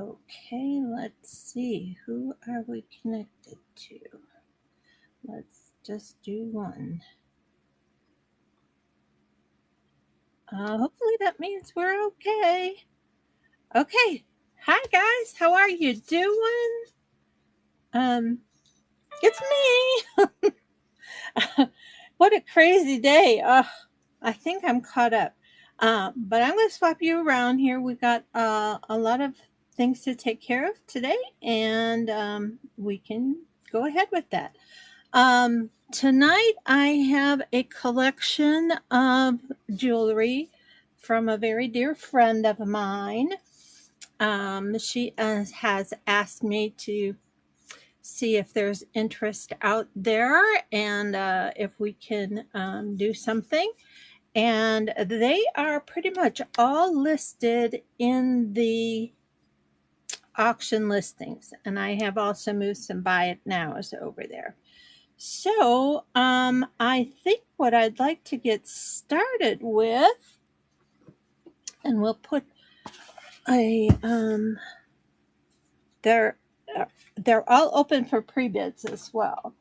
Okay, let's see. Who are we connected to? Let's just do one. Hopefully that means we're okay. Okay. Hi guys, how are you doing? It's me. What a crazy day. I think I'm caught up. But I'm going to swap you around here. We got a lot of things to take care of today, and we can go ahead with that. Tonight I have a collection of jewelry from a very dear friend of mine. She has asked me to see if there's interest out there and if we can do something. And they are pretty much all listed in the auction listings. And I have also moved some buy it nows over there. So I think what I'd like to get started with, and we'll put a they're all open for pre-bids as well.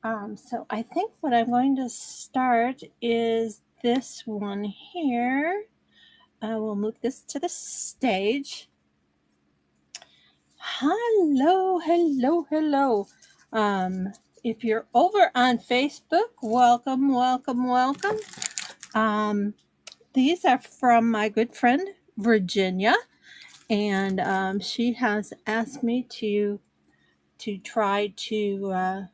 So I think what I'm going to start is this one here. I will move this to the stage. Hello. If you're over on Facebook, welcome. These are from my good friend Virginia, and she has asked me to try to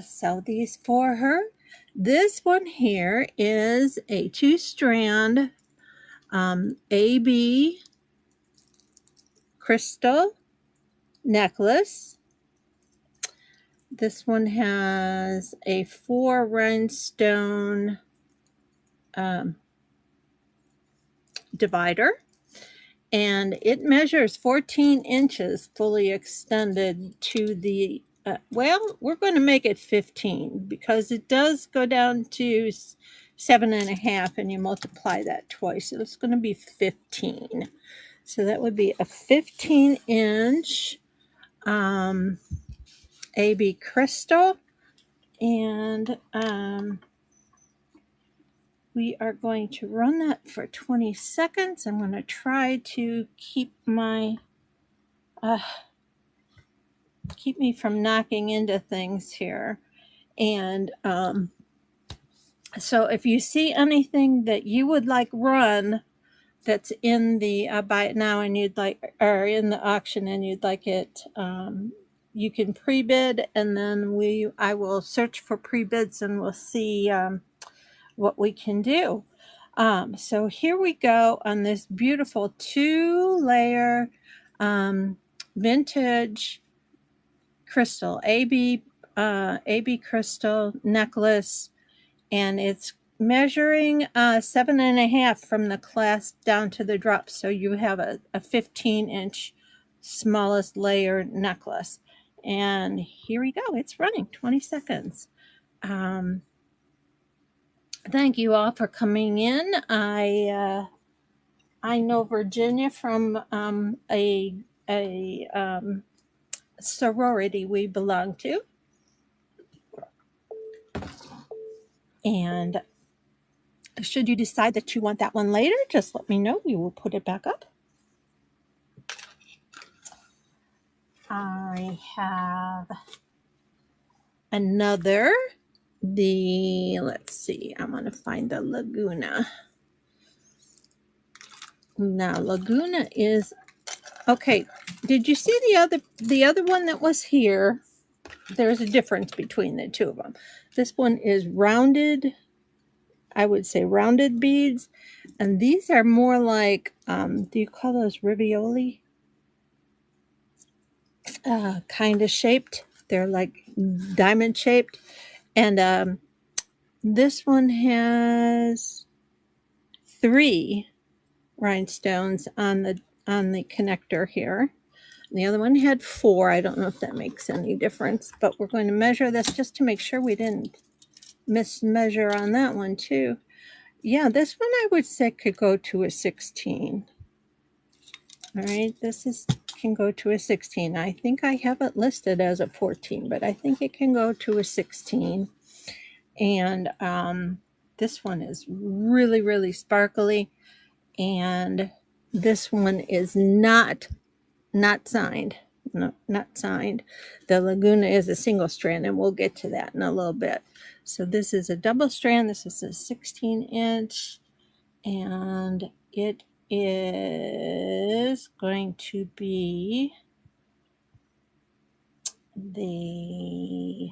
sell these for her. This one here is a 2-strand AB crystal necklace. This one has a 4 rhinestone divider, and it measures 14 inches fully extended to the well, we're going to make it 15 because it does go down to 7.5, and you multiply that twice, so it's going to be 15. So that would be a 15-inch AB crystal, and we are going to run that for 20 seconds. I'm going to try to keep me from knocking into things here. And so if you see anything that you would like run that's in the buy it now and you'd like, or in the auction and you'd like it, you can pre-bid, and then I will search for pre-bids and we'll see what we can do. So here we go on this beautiful 2-layer vintage crystal, AB crystal necklace, and it's measuring 7.5 from the clasp down to the drop. So you have a 15-inch smallest layer necklace. And here we go. It's running 20 seconds. Thank you all for coming in. I know Virginia from a sorority we belong to. And should you decide that you want that one later, just let me know. We will put it back up. I have another, let's see, I'm going to find the Laguna. Now, Laguna is, okay, did you see the other one that was here? There's a difference between the two of them. This one is rounded, I would say rounded beads, and these are more like, do you call those ravioli? Kind of shaped. They're like diamond shaped. And this one has 3 rhinestones on the connector here. And the other one had 4. I don't know if that makes any difference, but we're going to measure this just to make sure we didn't mismeasure on that one too. Yeah, this one I would say could go to a 16. All right, this can go to a 16. I think I have it listed as a 14, but I think it can go to a 16. And this one is really, really sparkly. And this one is not signed. No, not signed. The Laguna is a single strand, and we'll get to that in a little bit. So this is a double strand. This is a 16-inch, and it is going to be this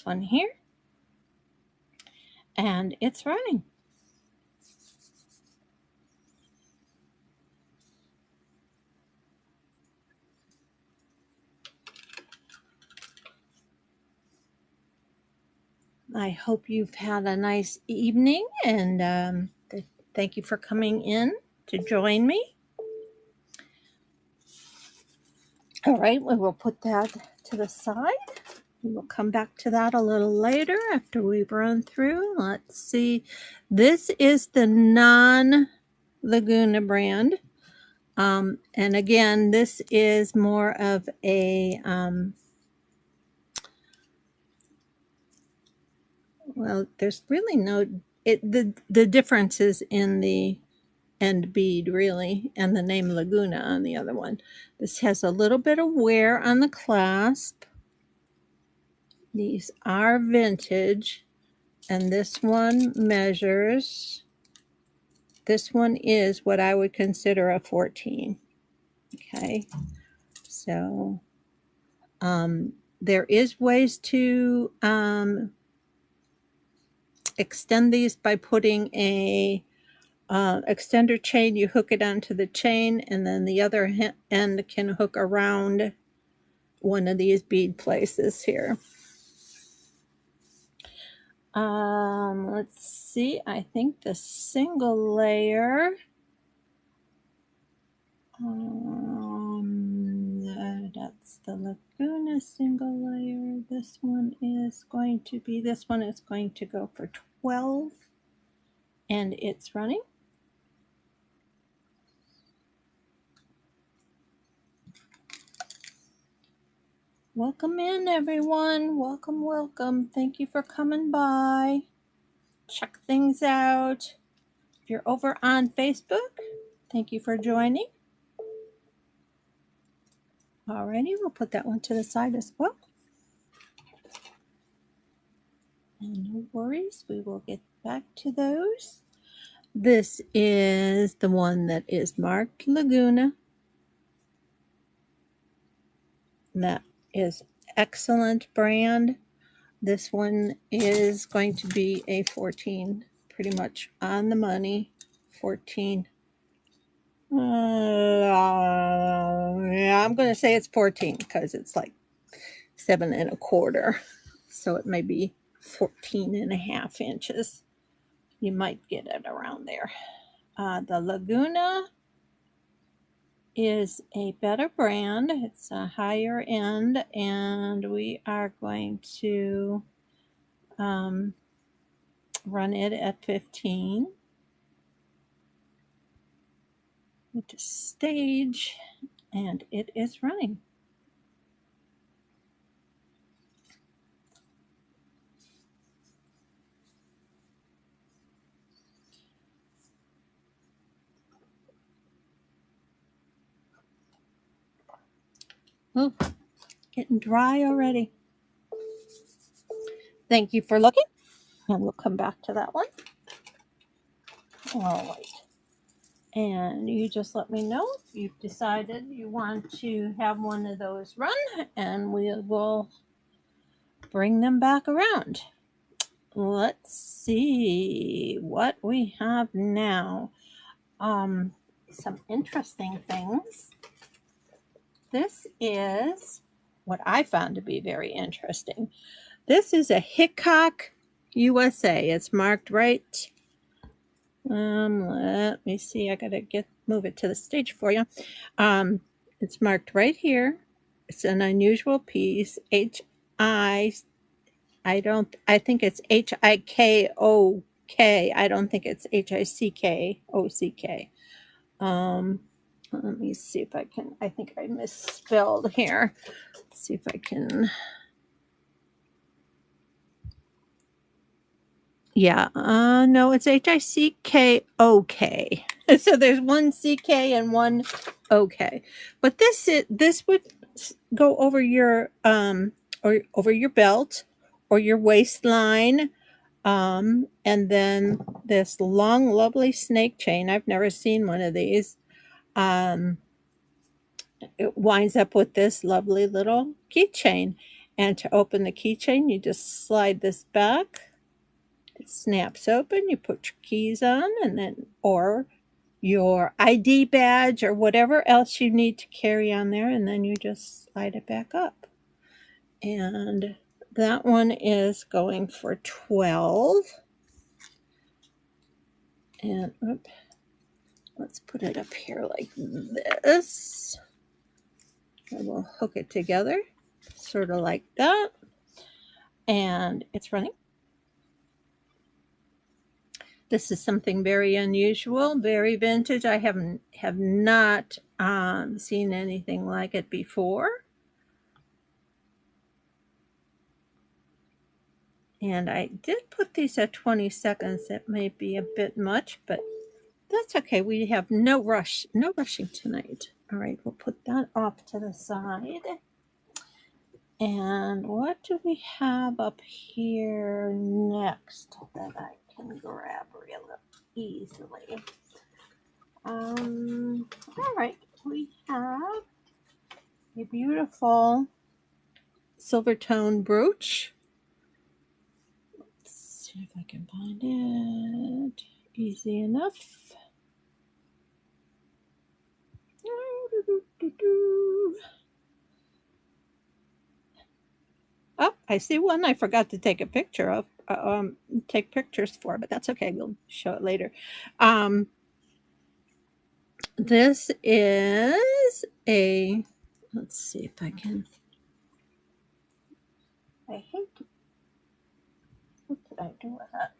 one here, and it's running. I hope you've had a nice evening, and thank you for coming in to join me. All right, we will put that to the side. We'll come back to that a little later after we've run through. Let's see. This is the non-Laguna brand. And again, this is more of a, well, there's really no, the difference is in the end bead, really, and the name Laguna on the other one. This has a little bit of wear on the clasp. These are vintage, and this one measures, this one is what I would consider a 14. Okay, so there is ways to extend these by putting a extender chain. You hook it onto the chain, and then the other end can hook around one of these bead places here. Let's see. I think the single layer, that's the Laguna single layer. This one is going to go for 12, and it's running. Welcome in, everyone. Welcome, welcome. Thank you for coming by. Check things out. If you're over on Facebook, thank you for joining. Alrighty, we'll put that one to the side as well. And no worries, we will get back to those. This is the one that is marked Laguna. That is excellent brand. This one is going to be a 14, pretty much on the money. 14. Yeah, I'm going to say it's 14 because it's like 7 1/4. So it may be 14 1/2 inches. You might get it around there. The Laguna is a better brand. It's a higher end, and we are going to run it at 15. Go to stage, and it is running. Oh, getting dry already. Thank you for looking, and we'll come back to that one. All right. And you just let me know if you've decided you want to have one of those run, and we will bring them back around. Let's see what we have now. Some interesting things. This is what I found to be very interesting. This is a Hickok USA. It's marked right. Let me see. I gotta move it to the stage for you. It's marked right here. It's an unusual piece. I think it's HIKOK. I don't think it's HICKOCK. Let me see if I can, I think I misspelled here. Let's see if I can. Yeah, no, it's Hickok. So there's one CK and one OK. But this would go over your or over your belt or your waistline. And then this long, lovely snake chain. I've never seen one of these. It winds up with this lovely little keychain. And to open the keychain, you just slide this back. It snaps open. You put your keys on, and then or your ID badge or whatever else you need to carry on there, and then you just slide it back up. And that one is going for 12. And let's put it up here like this. And we'll hook it together, sort of like that. And it's running. This is something very unusual, very vintage. I have not seen anything like it before. And I did put these at 20 seconds. That may be a bit much, but that's okay. We have no rushing tonight. All right, we'll put that off to the side. And what do we have up here next that I can grab real easily? All right, we have a beautiful silver tone brooch. Let's see if I can find it. Easy enough. Oh, I see one I forgot to take a picture of. Take pictures for, but that's okay. We'll show it later. This is a. Let's see if I can. I hate to. What did I do with that?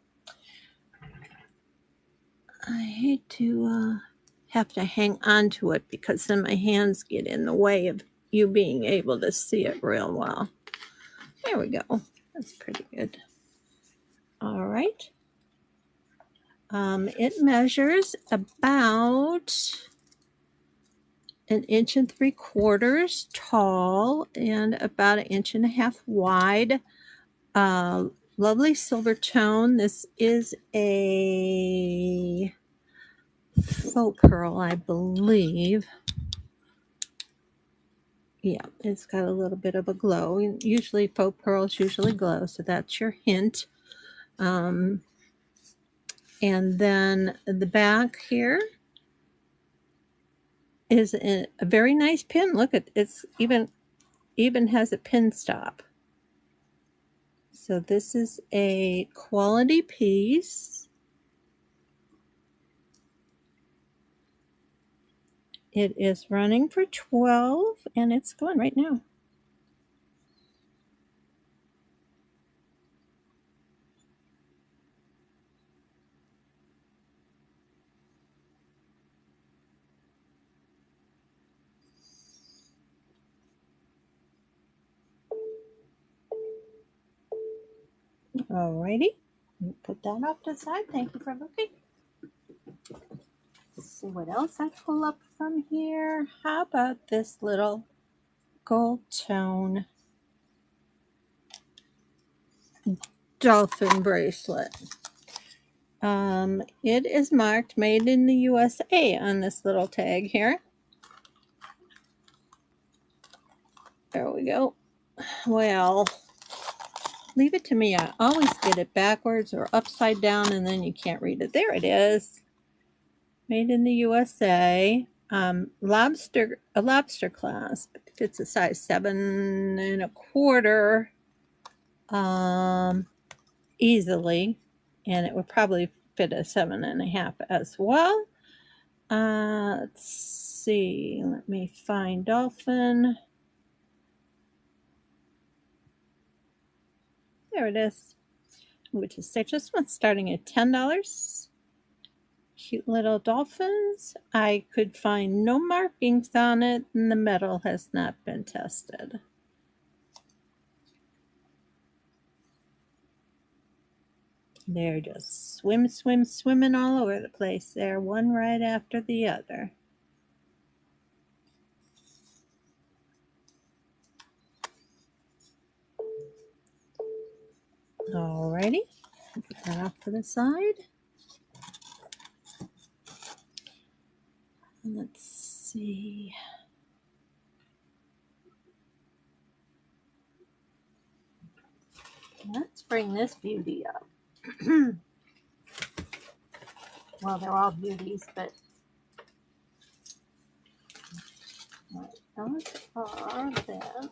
I hate to have to hang on to it because then my hands get in the way of you being able to see it real well. There we go. That's pretty good. All right. It measures about 1.75 inches tall and about 1.5 inches wide. Lovely silver tone. This is a faux pearl, I believe. Yeah, it's got a little bit of a glow. Usually faux pearls usually glow, so that's your hint. And then the back here is a very nice pin. Look at it's even has a pin stop. So this is a quality piece. It is running for 12 and it's going right now. Alrighty, put that off to the side. Thank you for looking. Let's see what else I pull up from here. How about this little gold tone dolphin bracelet? It is marked made in the USA on this little tag here. There we go. Well, leave it to me. I always get it backwards or upside down and then you can't read it. There it is. Made in the USA. A lobster clasp. It's a size 7 1/4 easily. And it would probably fit a 7 1/2 as well. Let's see. Let me find dolphin. There it is. Which is this one's starting at $10. cute little dolphins. I could find no markings on it, and the metal has not been tested. They're just swimming all over the place there, one right after the other. Alrighty, put that off to the side. Let's see. Let's bring this beauty up. Well, they're all beauties, but those are them.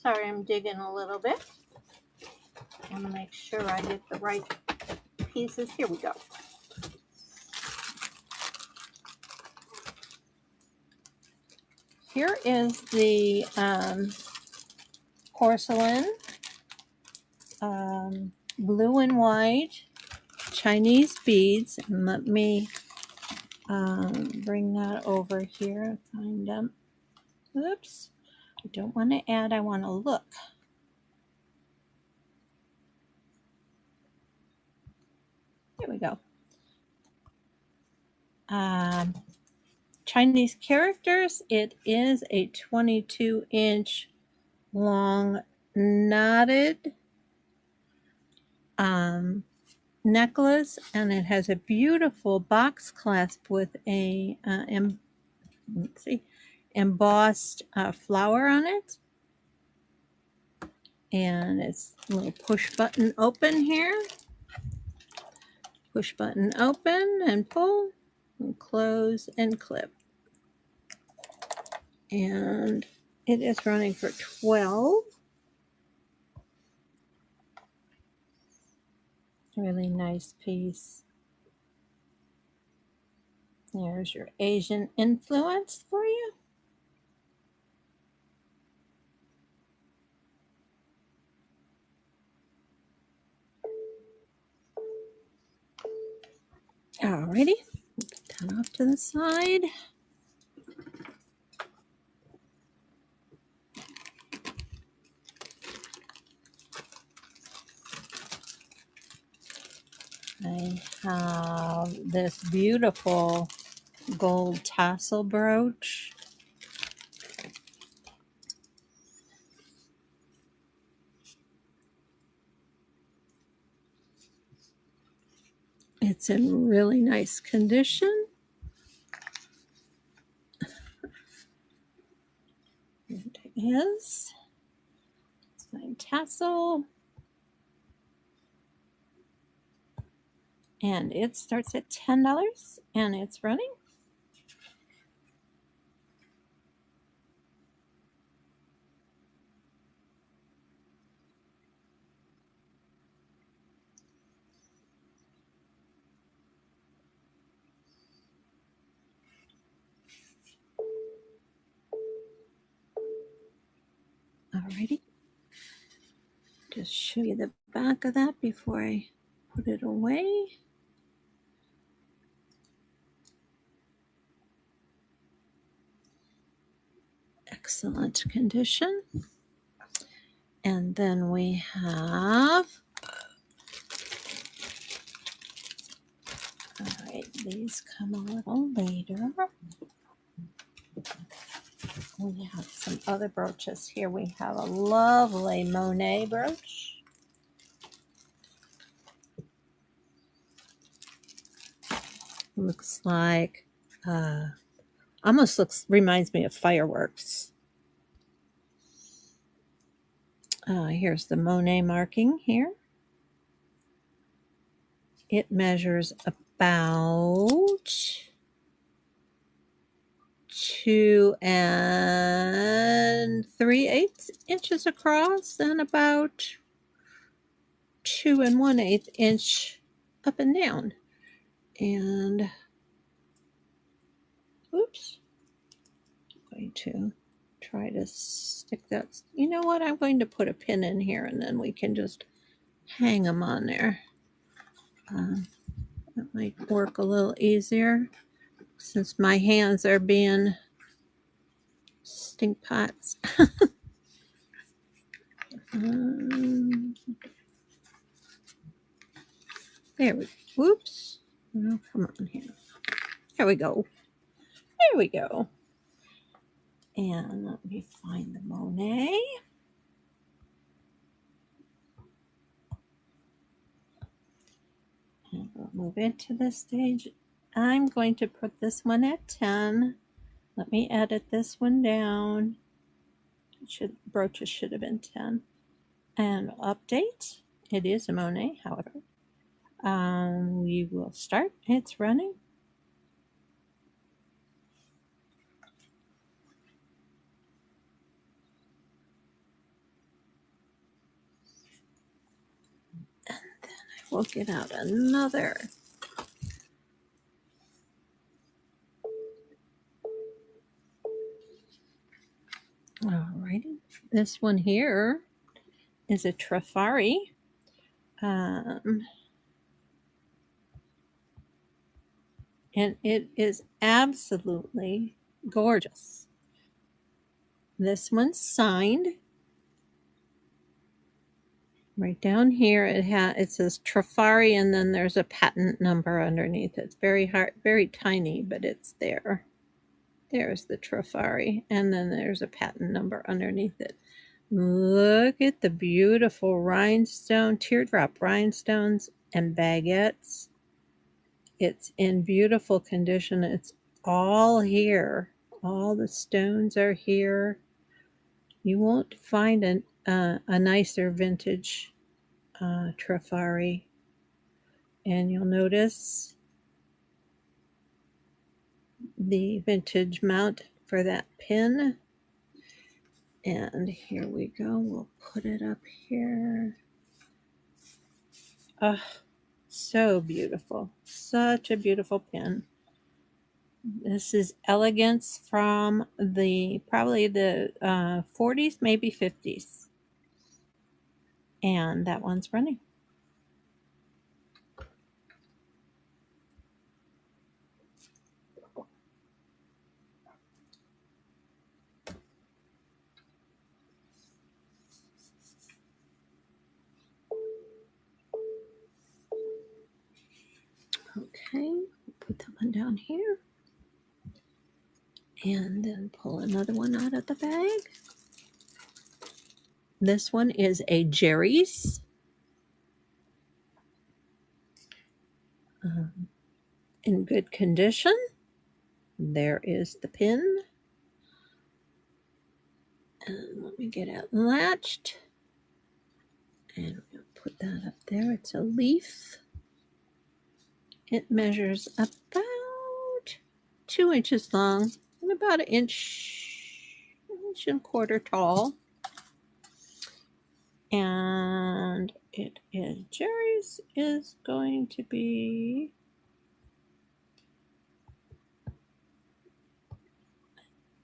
Sorry, I'm digging a little bit. I want to make sure I get the right pieces. Here we go. Here is the porcelain, blue and white Chinese beads. And let me bring that over here and find them. Oops. I don't want to add, I want to look. Here we go. Chinese characters. It is a 22-inch long knotted necklace, and it has a beautiful box clasp with a embossed flower on it. And it's a little push button open here. Push button open and pull and close and clip. And it is running for $12. Really nice piece. There's your Asian influence for you. Alrighty, put that off to the side. I have this beautiful gold tassel brooch. It's in really nice condition. It is. It's my tassel. And it starts at $10 and it's running. Alrighty. Just show you the back of that before I put it away. Excellent condition. And then we have, all right, these come a little later. We have some other brooches here. We have a lovely Monet brooch. Looks like, almost reminds me of fireworks. Here's the Monet marking here. It measures about 2 3/8 inches across and about 2 1/8 inch up and down. And oops, I'm going to try to stick that. You know what? I'm going to put a pin in here and then we can just hang them on there. That might work a little easier since my hands are being stink pots. There we go. Whoops. Oh, come on here. There we go. There we go. And let me find the Monet. And we'll move into this stage. I'm going to put this one at 10. Let me edit this one down. Brooches should have been 10. And update. It is a Monet, however. We will start. It's running. And then I will get out another. Alrighty. This one here is a Trifari. And it is absolutely gorgeous. This one's signed. Right down here, it says Trifari, and then there's a patent number underneath. It's very hard, very tiny, but it's there. There's the Trifari, and then there's a patent number underneath it. Look at the beautiful rhinestone, teardrop rhinestones and baguettes. It's in beautiful condition. It's all here. All the stones are here. You won't find a nicer vintage Trifari. And you'll notice the vintage mount for that pin. And here we go. We'll put it up here. Oh, so beautiful. Such a beautiful pin. This is Elegance from probably the 40s, maybe 50s. And that one's running. Okay, put that one down here. And then pull another one out of the bag. This one is a Jerry's. In good condition. There is the pin. And let me get it latched. And we'll put that up there. It's a leaf. It measures about 2 inches long and about an inch and a quarter tall. And it is Jerry's is going to be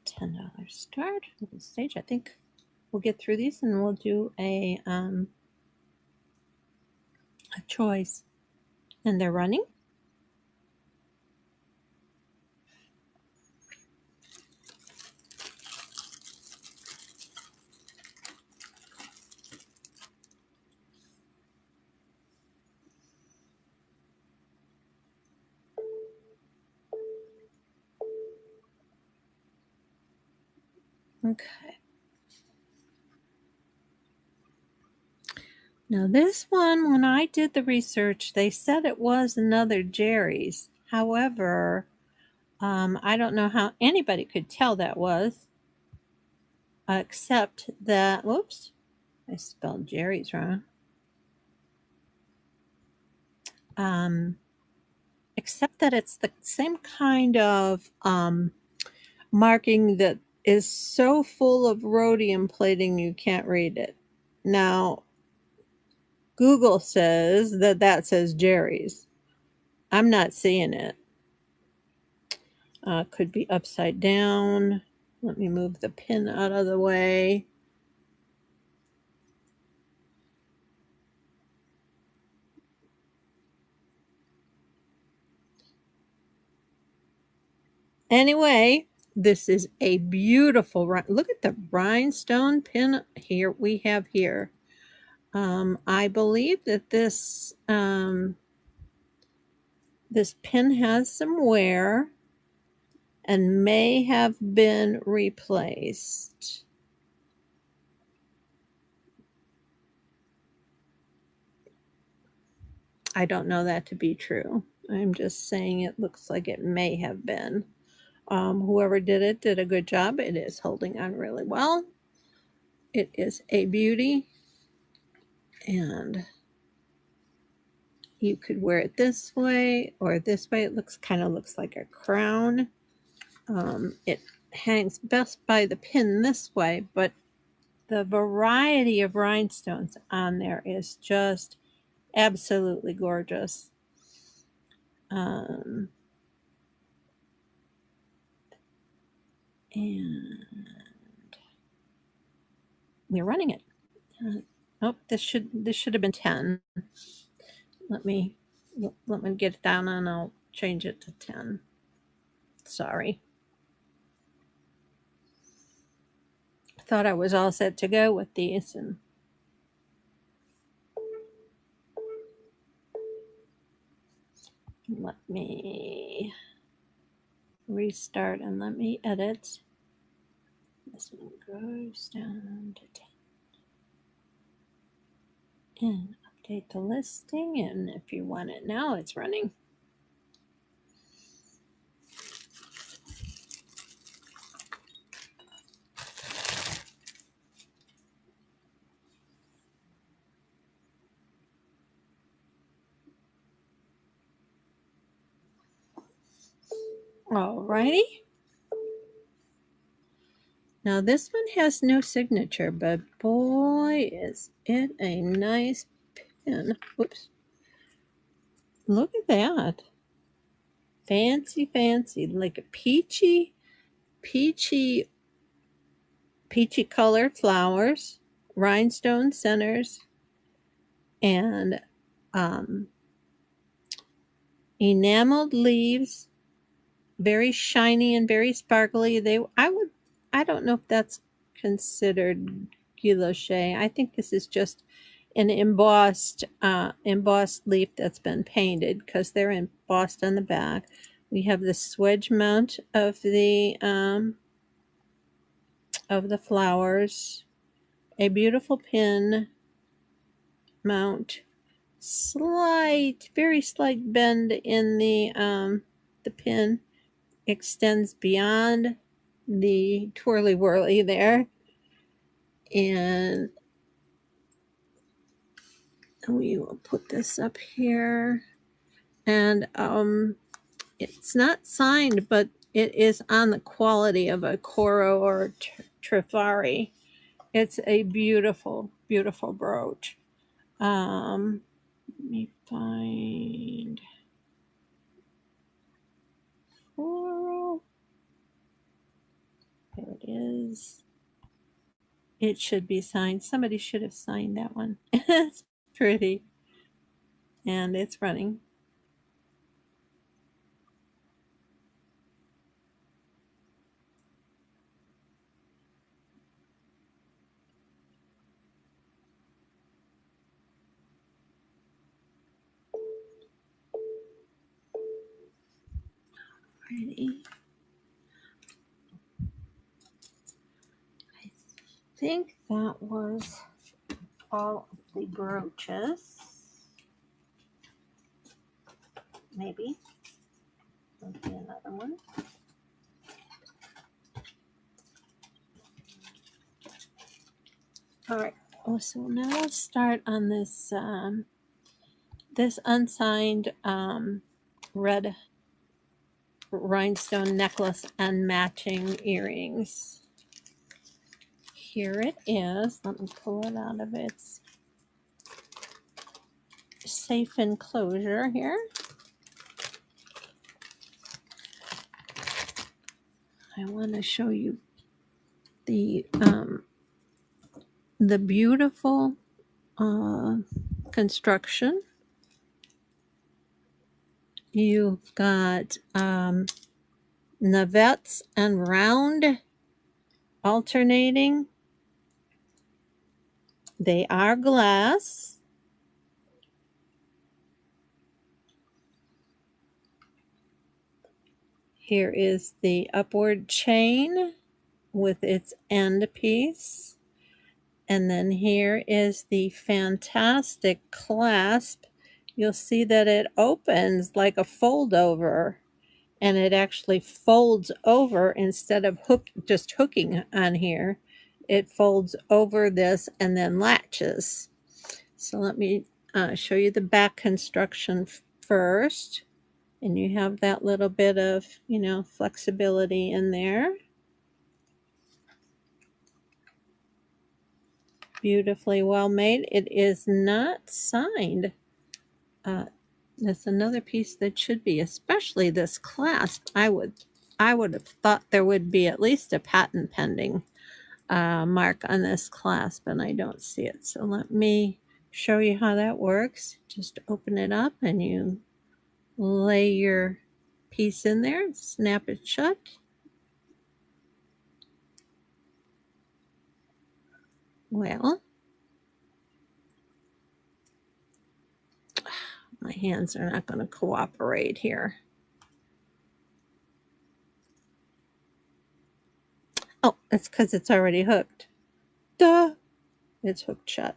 $10 start for the stage. I think we'll get through these and we'll do a choice. And they're running. Okay. Now this one, when I did the research, they said it was another Jerry's. However, I don't know how anybody could tell that was, except that, whoops, I spelled Jerry's wrong. Except that it's the same kind of marking that is so full of rhodium plating you can't read it. Now, Google says that says Jerry's. I'm not seeing it. Could be upside down. Let me move the pin out of the way. Anyway, this is a beautiful, look at the rhinestone pin here we have here. I believe that this pin has some wear and may have been replaced. I don't know that to be true. I'm just saying it looks like it may have been. Whoever did it did a good job. It is holding on really well. It is a beauty, and you could wear it this way or this way. It kind of looks like a crown. It hangs best by the pin this way, but the variety of rhinestones on there is just absolutely gorgeous. And we're running it. Oh, this should have been 10. Let me get it down and I'll change it to 10. Sorry. I thought I was all set to go with these, and let me restart and let me edit. This one goes down to 10. And update the listing, and if you want it now, it's running. Alrighty. Now this one has no signature, but boy, is it a nice pin. Whoops. Look at that. Fancy, fancy, like a peachy colored flowers, rhinestone centers, and enameled leaves, very shiny and very sparkly. I don't know if that's considered guilloche. I think this is just an embossed leaf that's been painted, because they're embossed on the back. We have the swedge mount of the flowers, a beautiful pin mount, very slight bend in the pin, extends beyond the twirly whirly there, and we will put this up here, and it's not signed, but it is on the quality of a Coro or Trifari. It's a beautiful, beautiful brooch. Let me find Coro. There it is. It should be signed. Somebody should have signed that one. It's pretty. And it's running. Ready. I think that was all of the brooches. Maybe. There'll be another one. All right. Oh, so now let's start on this this unsigned red rhinestone necklace and matching earrings. Here it is. Let me pull it out of its safe enclosure here. I want to show you the beautiful construction. You've got navettes and round alternating. They are glass. Here is the upward chain with its end piece. And then here is the fantastic clasp. You'll see that it opens like a fold over, and it actually folds over instead of just hooking on here. It folds over this and then latches. So let me show you the back construction first. And you have that little bit of, flexibility in there. Beautifully well made. It is not signed. That's another piece that should be, especially this clasp. I would have thought there would be at least a patent pending mark on this clasp, and I don't see it. So let me show you how that works. Just open it up and you lay your piece in there, snap it shut. Well, my hands are not going to cooperate here. Oh, that's because it's already hooked. Duh! It's hooked shut.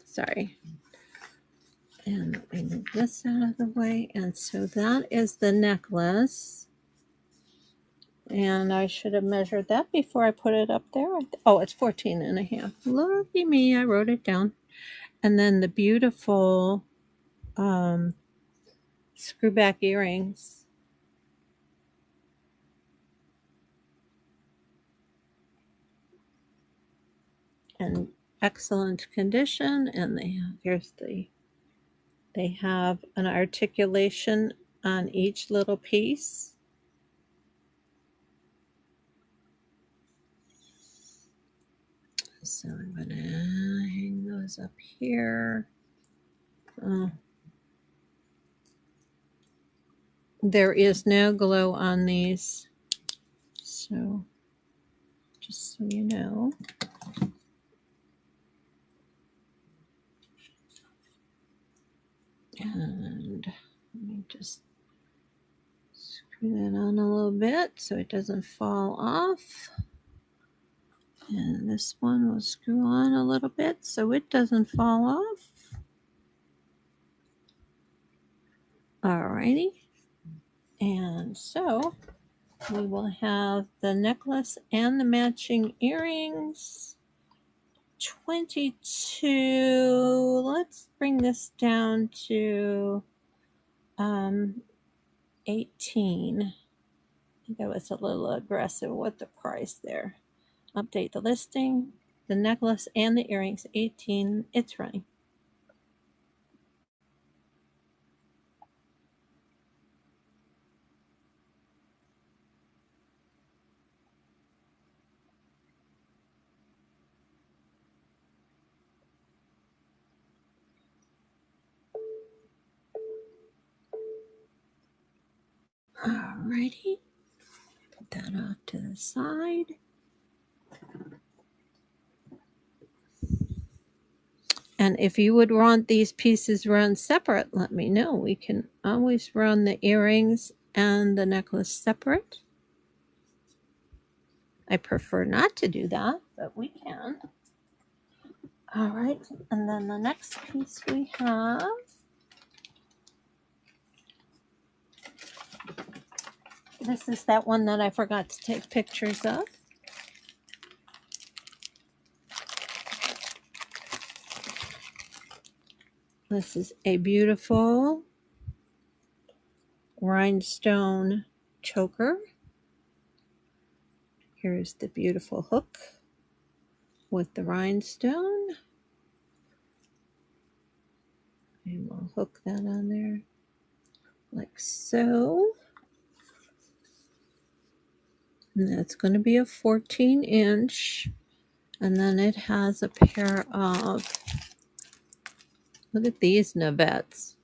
Sorry. And let me move this out of the way. And so that is the necklace. And I should have measured that before I put it up there. Oh, it's 14 and a half. Lucky me, I wrote it down. And then the beautiful screw back earrings. And excellent condition. And they have an articulation on each little piece. So I'm going to hang those up here. There is no glow on these, so just so you know. And let me just screw that on a little bit so it doesn't fall off. And this one will screw on a little bit so it doesn't fall off. Alrighty. And so we will have the necklace and the matching earrings. 22. Let's bring this down to 18. I think I was a little aggressive with the price there. Update the listing, the necklace and the earrings, 18. It's running. Alrighty. Put that off to the side. And if you would want these pieces run separate, let me know. We can always run the earrings and the necklace separate. I prefer not to do that, but we can. All right, and then the next piece we have this is that one that I forgot to take pictures of. This is a beautiful rhinestone choker. Here's the beautiful hook with the rhinestone. And we'll hook that on there like so. And that's going to be a 14-inch. And then it has a pair of, look at these navettes.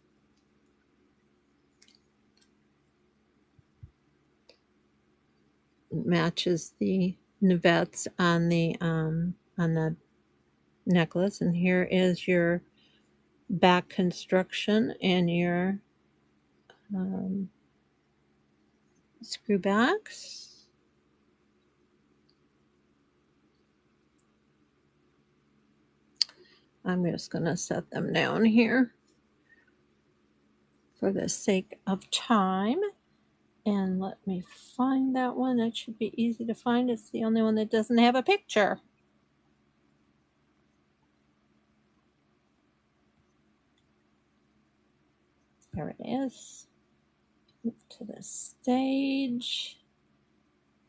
matches the Nivettes on the necklace. And here is your back construction and your screw backs. I'm just going to set them down here for the sake of time. And let me find that one. That should be easy to find. It's the only one that doesn't have a picture. There it is. Move to the stage.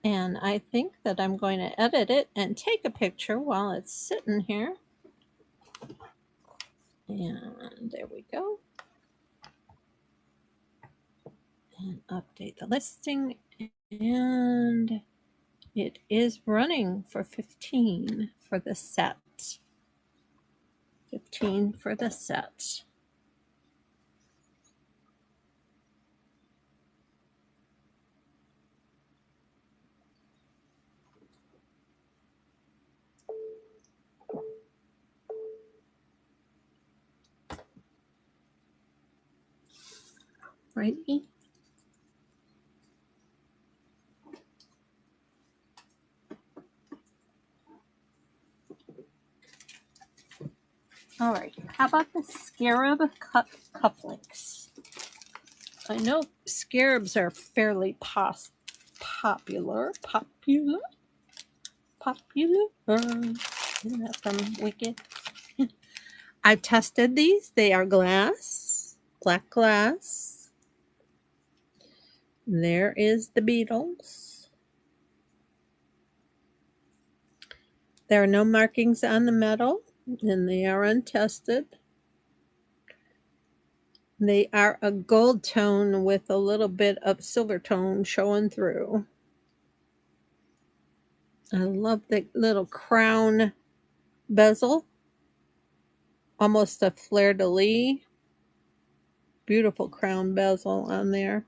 And I think that I'm going to edit it and take a picture while it's sitting here. And there we go. And update the listing. And it is running for 15 for the set. 15 for the set. Righty. All right, how about the scarab cufflinks? I know scarabs are fairly popular. Isn't that from Wicked? I've tested these. They are glass, black glass. There is the beetles. There are no markings on the metal, and they are untested. They are a gold tone with a little bit of silver tone showing through. I love the little crown bezel, almost a fleur-de-lis. Beautiful crown bezel on there.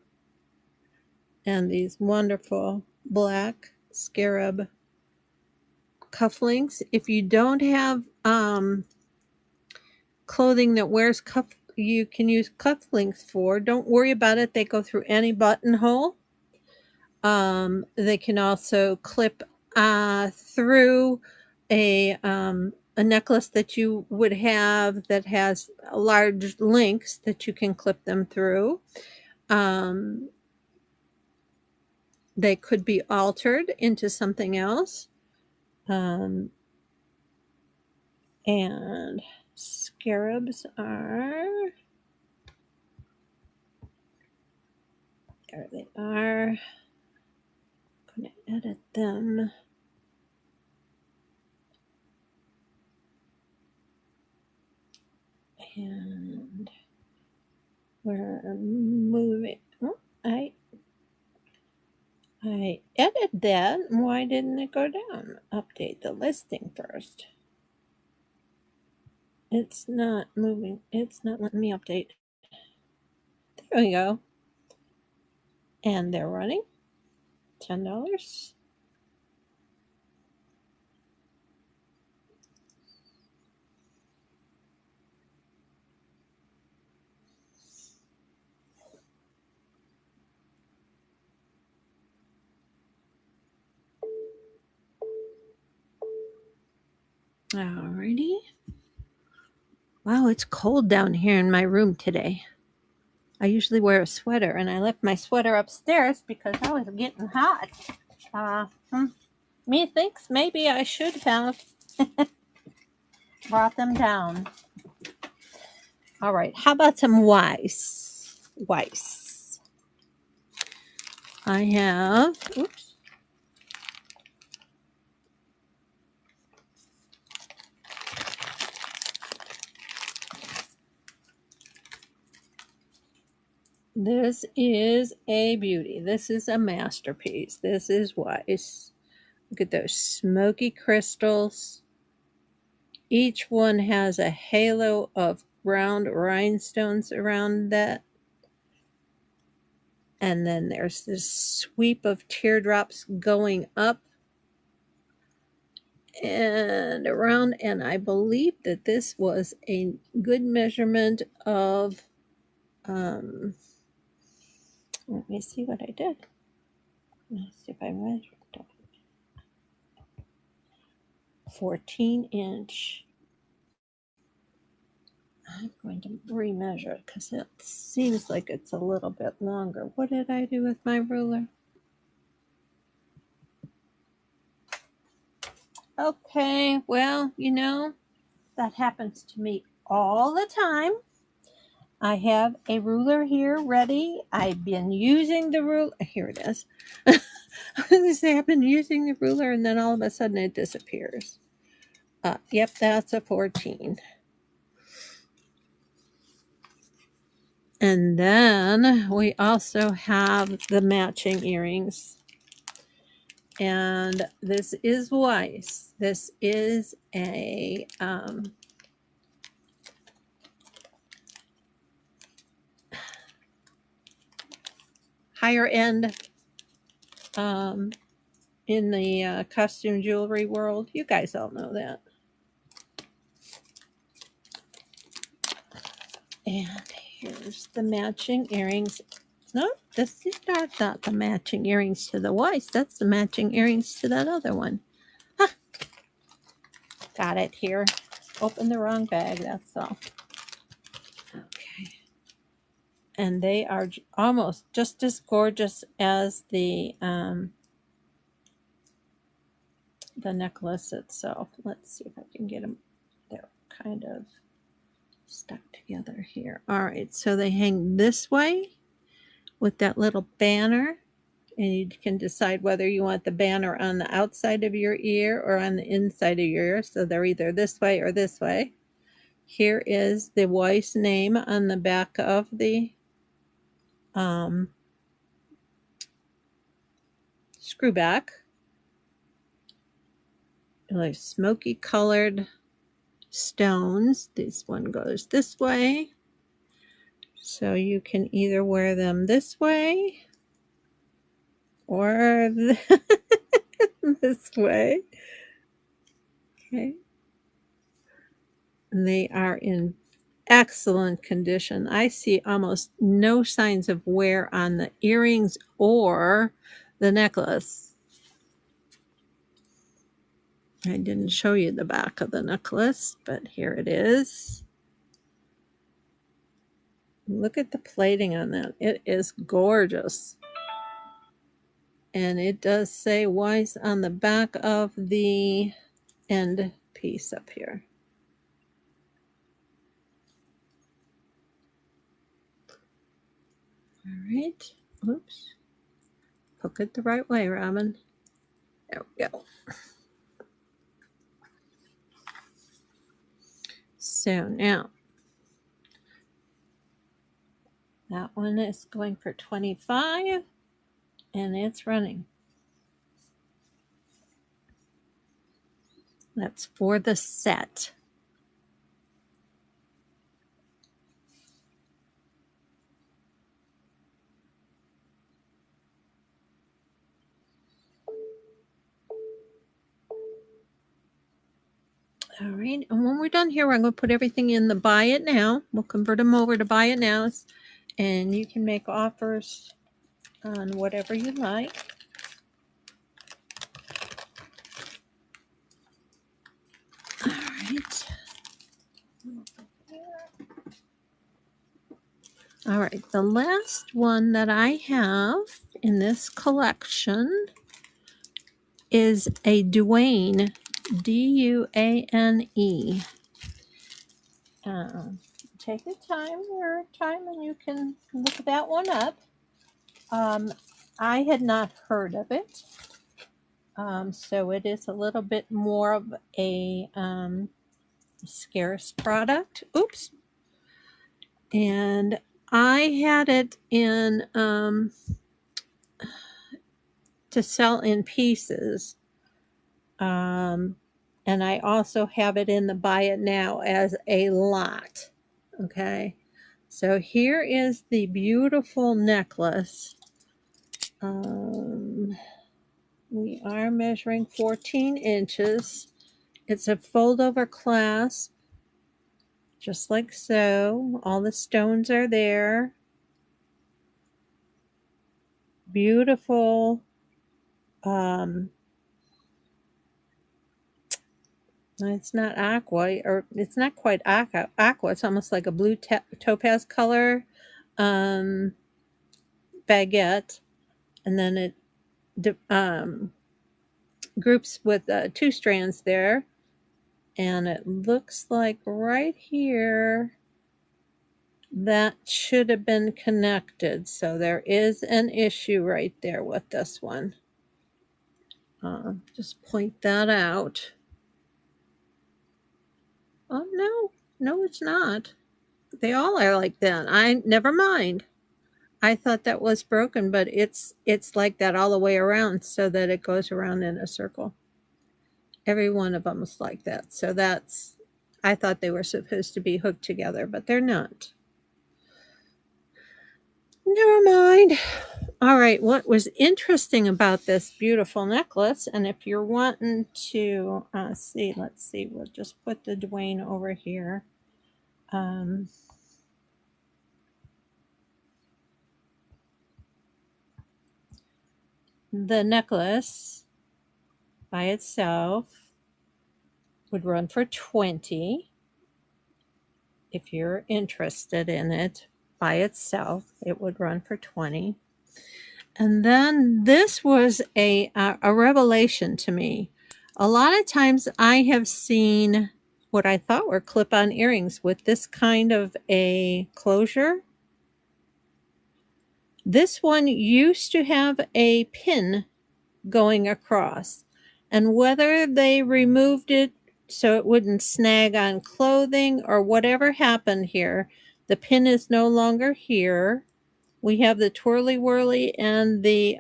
And these wonderful black scarab cufflinks. If you don't have clothing that wears you can use cufflinks for, don't worry about it. They go through any buttonhole. They can also clip through a necklace that you would have that has large links that you can clip them through. They could be altered into something else. And scarabs are, there they are. I'm going to edit them. And we're moving. Oh, I edited that. Why didn't it go down? Update the listing first. It's not moving. It's not letting me update. There we go. And they're running. $10. Alrighty. Wow, it's cold down here in my room today. I usually wear a sweater, and I left my sweater upstairs because I was getting hot. Me thinks maybe I should have brought them down. All right, how about some Weiss? I have, oops. This is a beauty. This is a masterpiece. This is Weiss. Look at those smoky crystals. Each one has a halo of round rhinestones around that. And then there's this sweep of teardrops going up and around. And I believe that this was a good measurement of, let me see what I did. Let's see if I measured. 14-inch. I'm going to remeasure it because it seems like it's a little bit longer. What did I do with my ruler? Okay, well, you know, that happens to me all the time. I have a ruler here ready. I've been using the ruler. Here it is. I was going to say I've been using the ruler and then all of a sudden it disappears. Yep, that's a 14. And then we also have the matching earrings. And this is Weiss. This is a higher end in the costume jewelry world. You guys all know that. And here's the matching earrings. No, this is not the matching earrings to the Weiss. That's the matching earrings to that other one. Huh. Got it here. Opened the wrong bag, that's all. Okay. And they are almost just as gorgeous as the necklace itself. Let's see if I can get them. They're kind of stuck together here. All right, so they hang this way with that little banner, and you can decide whether you want the banner on the outside of your ear or on the inside of your ear. So they're either this way or this way. Here is the Weiss name on the back of the screw back. Like smoky colored stones. This one goes this way. So you can either wear them this way or this way. Okay. And they are in excellent condition. I see almost no signs of wear on the earrings or the necklace. I didn't show you the back of the necklace, but here it is. Look at the plating on that. It is gorgeous. And it does say Weiss on the back of the end piece up here. All right. Oops. Hook it the right way, Robin. There we go. So now, that one is going for $25, and it's running. That's for the set. All right, and when we're done here, I'm going to put everything in the buy it now. We'll convert them over to buy it nows, and you can make offers on whatever you like. All right. All right, the last one that I have in this collection is a Duane, D-U-A-N-E. Take your time, and you can look that one up. I had not heard of it, so it is a little bit more of a scarce product. Oops. And I had it in to sell in pieces. And I also have it in the buy it now as a lot. Okay. So here is the beautiful necklace. We are measuring 14 inches. It's a fold over clasp, just like so. All the stones are there. Beautiful. It's not aqua, or it's not quite aqua. It's almost like a blue topaz color baguette, and then it groups with 2 strands there, and it looks like right here that should have been connected, so there is an issue right there with this one. Just point that out. Oh no, it's not. They all are like that. Never mind. I thought that was broken, but it's like that all the way around, so that it goes around in a circle. Every one of them is like that. So I thought they were supposed to be hooked together, but they're not. Never mind. All right, what was interesting about this beautiful necklace, and if you're wanting to see, let's see, we'll just put the Dwayne over here. The necklace by itself would run for $20. If you're interested in it by itself, it would run for $20. And then this was a revelation to me. A lot of times I have seen what I thought were clip-on earrings with this kind of a closure. This one used to have a pin going across, and whether they removed it so it wouldn't snag on clothing or whatever happened here, the pin is no longer here. We have the twirly whirly and the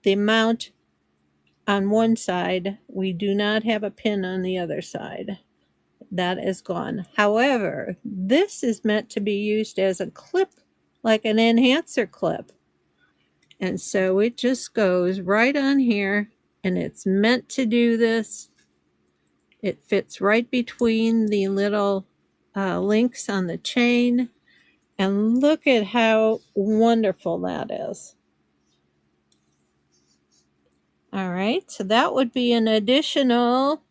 mount on one side. We do not have a pin on the other side. That is gone. However, this is meant to be used as a clip, like an enhancer clip. And so it just goes right on here, and it's meant to do this. It fits right between the little links on the chain. And look at how wonderful that is. All right, so that would be an additional,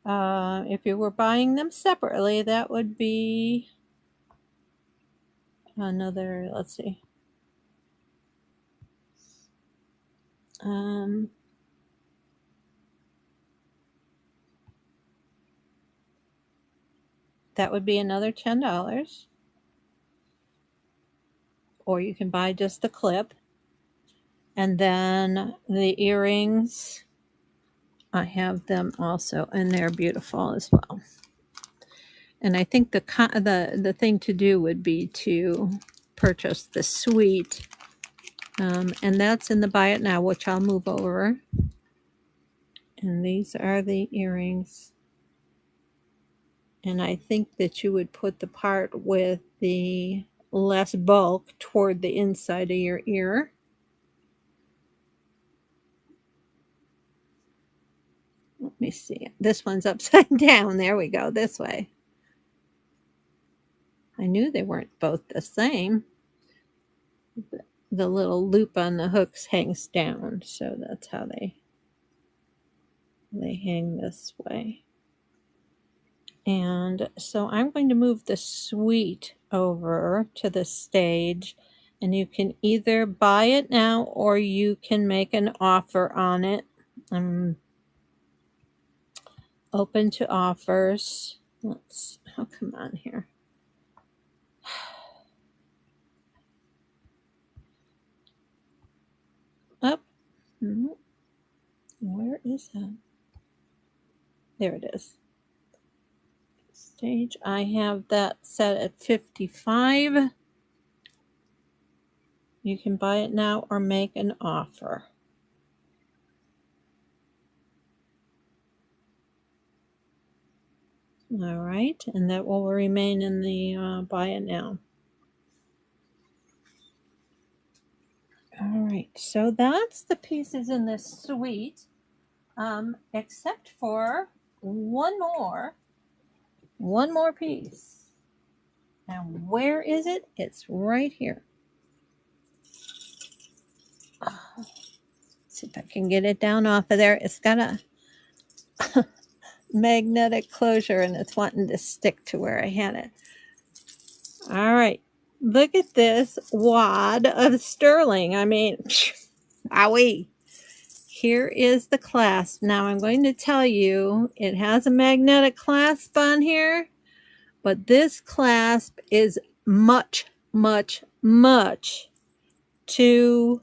if you were buying them separately, that would be another, let's see. That would be another $10. Or you can buy just the clip. And then the earrings, I have them also, and they're beautiful as well. And I think the thing to do would be to purchase the suite, and that's in the buy it now, which I'll move over. And these are the earrings. And I think that you would put the part with the less bulk toward the inside of your ear. Let me see. This one's upside down. There we go. This way. I knew they weren't both the same. The little loop on the hooks hangs down, so that's how they hang this way. And so I'm going to move the suite over to the stage, and you can either buy it now or you can make an offer on it. I'm open to offers. Come on here. Up. Where is that? There it is. Stage. I have that set at 55. You can buy it now or make an offer. All right, and that will remain in the buy it now. right, so that's the pieces in this suite, except for one more piece. And where is it? It's right here. See if I can get it down off of there. It's got a magnetic closure and it's wanting to stick to where I had it. All right. Look at this wad of sterling. I mean, owie. Here is the clasp. Now I'm going to tell you it has a magnetic clasp on here, but this clasp is much, much, much too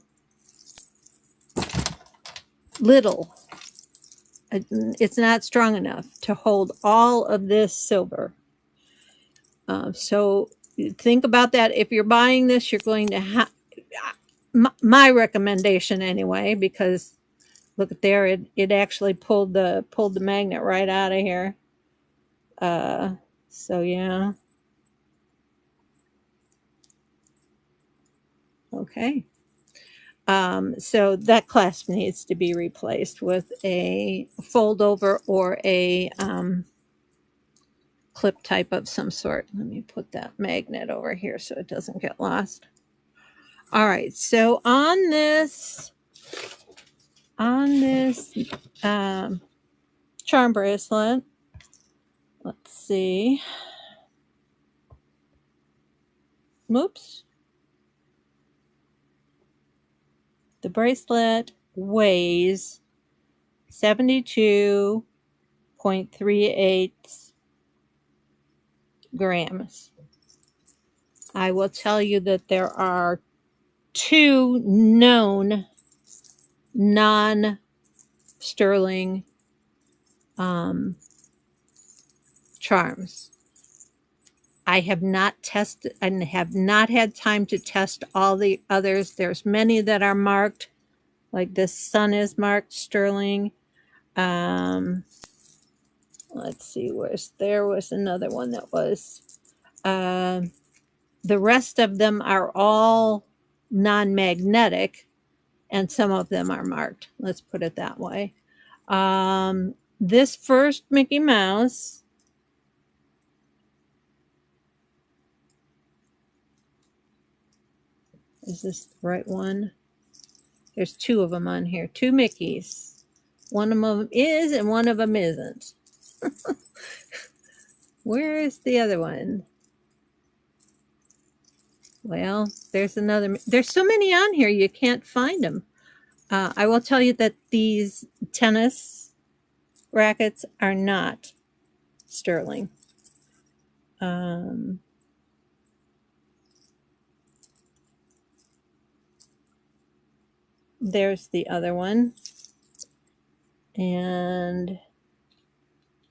little. It's not strong enough to hold all of this silver. So think about that. If you're buying this, you're going to have my recommendation anyway, because look at there, it actually pulled the magnet right out of here. So yeah. Okay. So that clasp needs to be replaced with a fold over or a clip type of some sort. Let me put that magnet over here so it doesn't get lost. All right, so on this charm bracelet, let's see. Oops. The bracelet weighs 72.38 grams. I will tell you that there are 2 known non-sterling charms. I have not tested and have not had time to test all the others. There's many that are marked, like this sun is marked sterling. Let's see, there was another one that was. The rest of them are all non-magnetic, and some of them are marked. Let's put it that way. This first Mickey Mouse, is this the right one? There's 2 of them on here, 2 Mickeys. One of them is and one of them isn't. Where is the other one? Well, there's another. There's so many on here, you can't find them. I will tell you that these tennis rackets are not sterling. There's the other one. And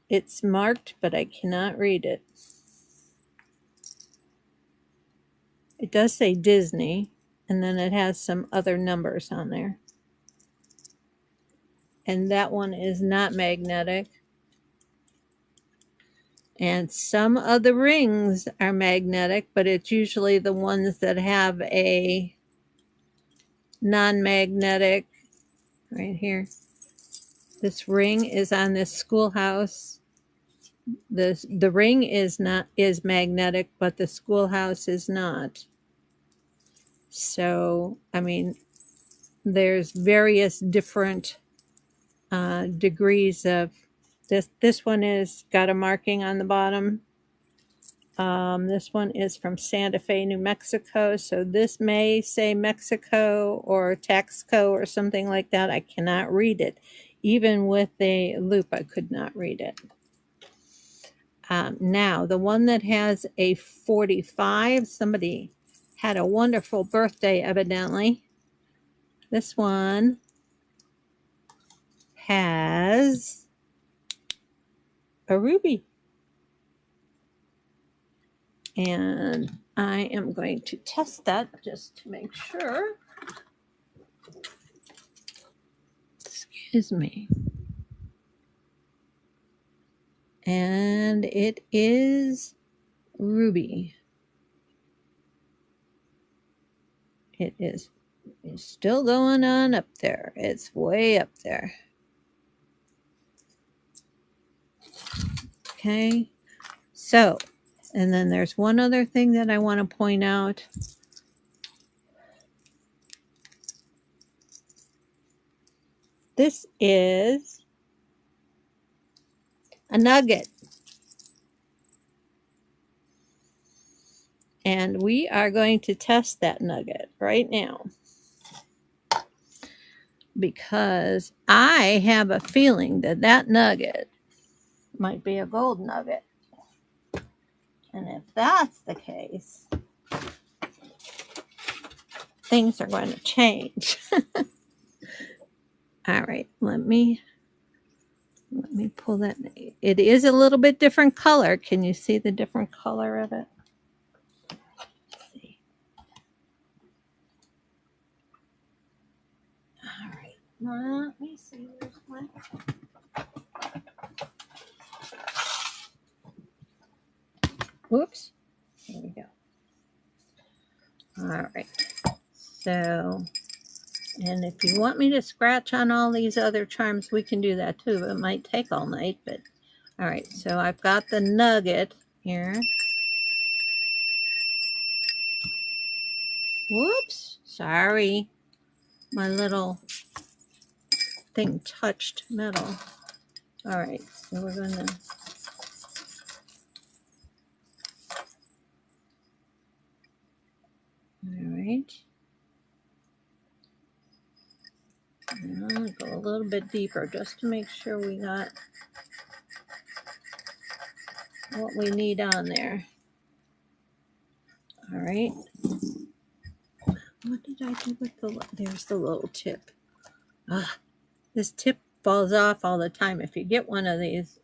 it's marked, but I cannot read it. It does say Disney, and then it has some other numbers on there. And that one is not magnetic. And some of the rings are magnetic, but it's usually the ones that have a non-magnetic. Right here. This ring is on this schoolhouse. The ring is magnetic, but the schoolhouse is not. So, I mean, there's various different degrees of this. This one is got a marking on the bottom. This one is from Santa Fe, New Mexico. So this may say Mexico or Taxco or something like that. I cannot read it. Even with a loop, I could not read it. Now, the one that has a 45, somebody had a wonderful birthday, evidently. This one has a ruby. And I am going to test that just to make sure. Excuse me. And it is ruby. It is It's still going on up there. It's way up there. Okay. So, and then there's one other thing that I want to point out. This is a nugget. And we are going to test that nugget right now. Because I have a feeling that that nugget might be a gold nugget. And if that's the case, things are going to change. All right, let me pull that. It is a little bit different color. Can you see the different color of it? Let's see. All right, let me see. Where's my... Whoops. There we go. All right. So, and if you want me to scratch on all these other charms, we can do that too. It might take all night, but all right. So I've got the nugget here. Whoops. Sorry. My little thing touched metal. All right. So we're going to... All right. I'll go a little bit deeper just to make sure we got what we need on there. All right. What did I do with the... There's the little tip. This tip falls off all the time. If you get one of these,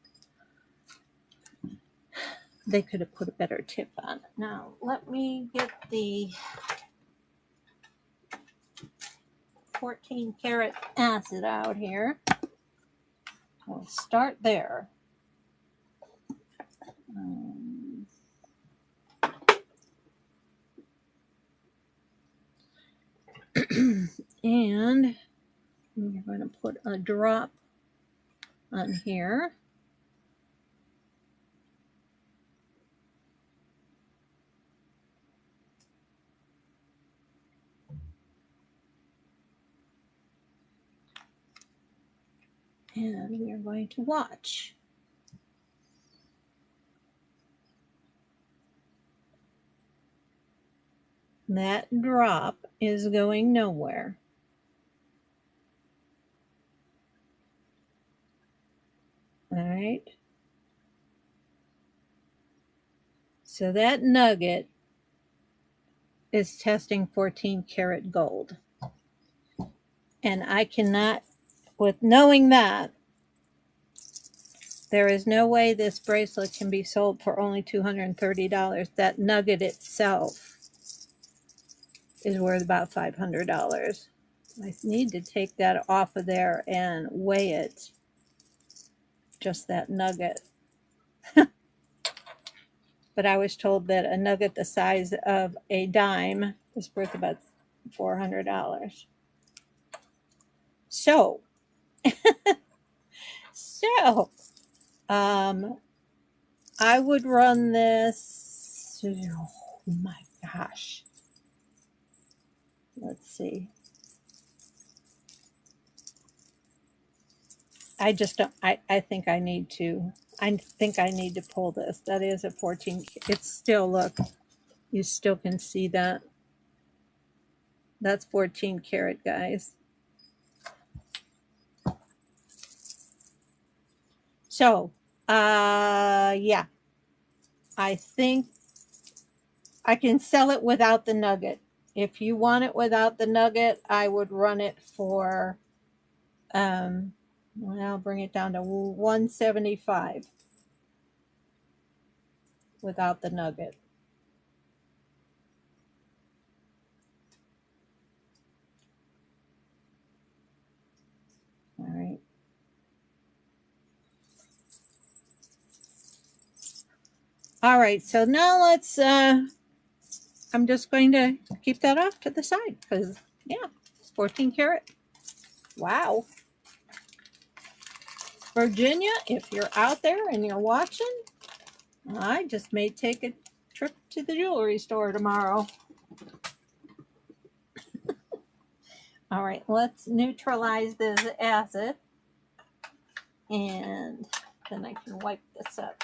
they could have put a better tip on it. Now, let me get the 14 karat acid out here. We'll start there. And we're going to put a drop on here. And we are going to watch. That drop is going nowhere. All right. So that nugget is testing 14 karat gold. And I cannot, with knowing that, there is no way this bracelet can be sold for only $230. That nugget itself is worth about $500. I need to take that off of there and weigh it. Just that nugget. But I was told that a nugget the size of a dime is worth about $400. So, I would run this. Oh my gosh. Let's see. I just don't, I think I need to pull this. That is a 14. It's still, look, you still can see that. That's 14 karat, guys. So, yeah, I think I can sell it without the nugget. If you want it without the nugget, I would run it for, well, I'll bring it down to $175 without the nugget. All right. All right, so now let's, I'm just going to keep that off to the side because Yeah, it's 14 karat. Wow. Virginia, if you're out there and you're watching, I just may take a trip to the jewelry store tomorrow. All right, let's neutralize this acid, and then I can wipe this up.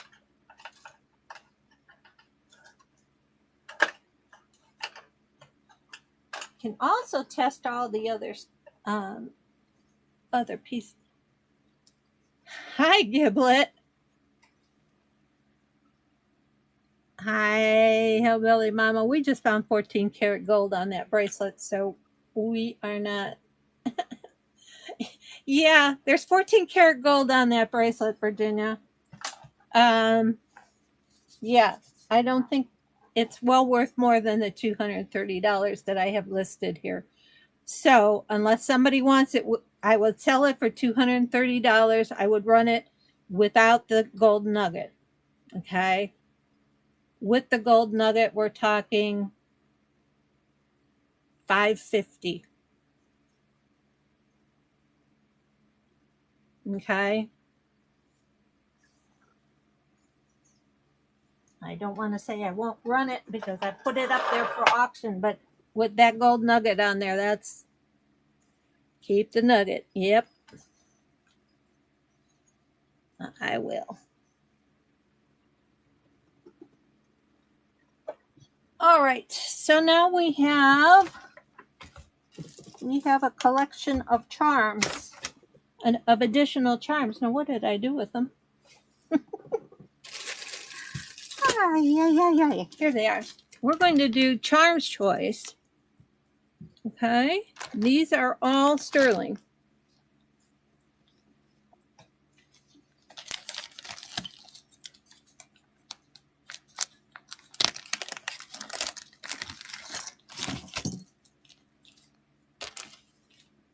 Can also test all the other pieces. Hi, Giblet. Hi, Hillbilly Mama. We just found 14 karat gold on that bracelet, so we are not. Yeah, there's 14 karat gold on that bracelet, Virginia. Yeah, I don't think it's well worth more than the $230 that I have listed here. So, unless somebody wants it, I would sell it for $230. I would run it without the gold nugget. Okay. With the gold nugget, we're talking $550. Okay. I don't want to say I won't run it because I put it up there for auction, but with that gold nugget on there, that's keep the nugget. Yep. I will. All right. So now we have a collection of charms and of additional charms. Now, what did I do with them? Yeah. Here they are. We're going to do Charms Choice. Okay. These are all sterling.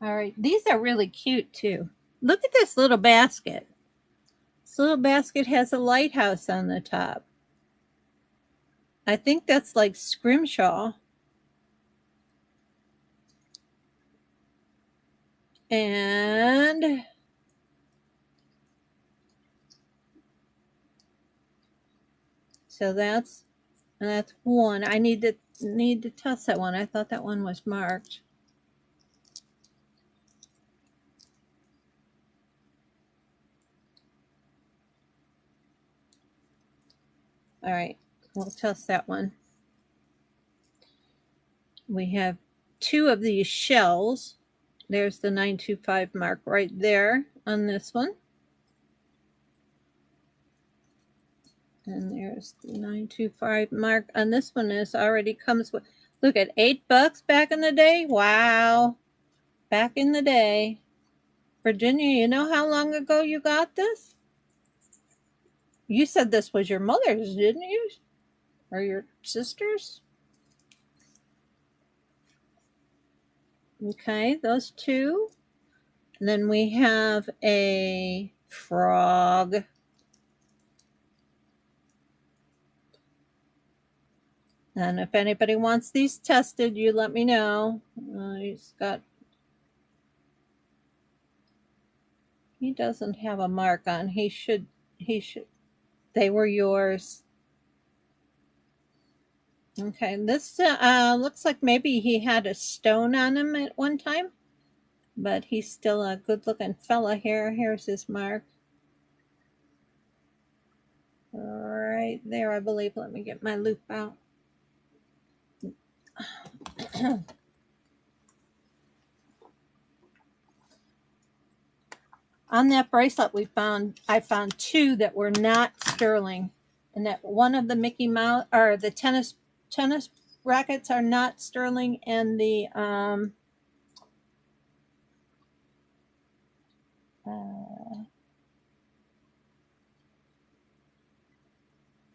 All right. These are really cute too. Look at this little basket. This little basket has a lighthouse on the top. I think that's like scrimshaw. And so that's one. I need to test that one. I thought that one was marked. All right, we'll test that one. We have two of these shells. There's the 925 mark right there on this one. And there's the 925 mark on this one. Is already comes with, look at $8 back in the day. Wow. Back in the day. Virginia, you know how long ago you got this? You said this was your mother's, didn't you? Or your sister's? Okay, those two. And then we have a frog. And if anybody wants these tested, you let me know. He doesn't have a mark on. He should. They were yours. Okay, this looks like maybe he had a stone on him at one time, but he's still a good-looking fella here. Here's his mark. Right there, I believe. Let me get my loop out. On that bracelet, I found two that were not sterling, and that one of the Mickey Mouse or the tennis rackets are not sterling, and the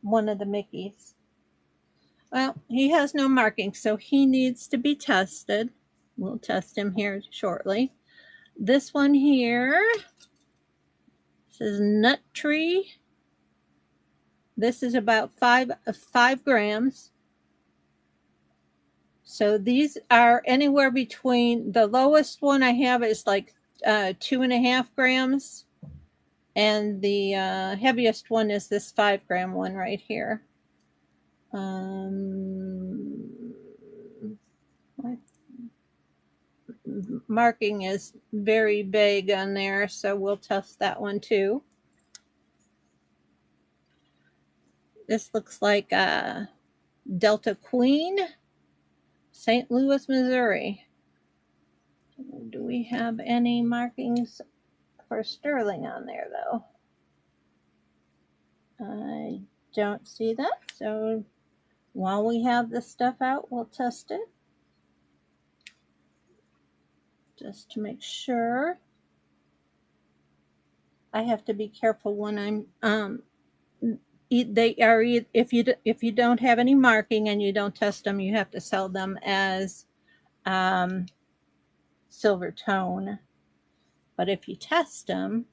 one of the Mickeys. Well, he has no marking, so he needs to be tested. We'll test him here shortly. This one here says Nut Tree. This is about 5 grams. So these are anywhere between, the lowest one I have is like 2.5 grams. And the heaviest one is this 5-gram one right here. Marking is very vague on there, so we'll test that one too. This looks like Delta Queen, St. Louis, Missouri. Do we have any markings for sterling on there, though? I don't see that, so while we have this stuff out, we'll test it. Just to make sure. I have to be careful when I'm they are, if you don't have any marking and you don't test them, you have to sell them as silver tone. But if you test them,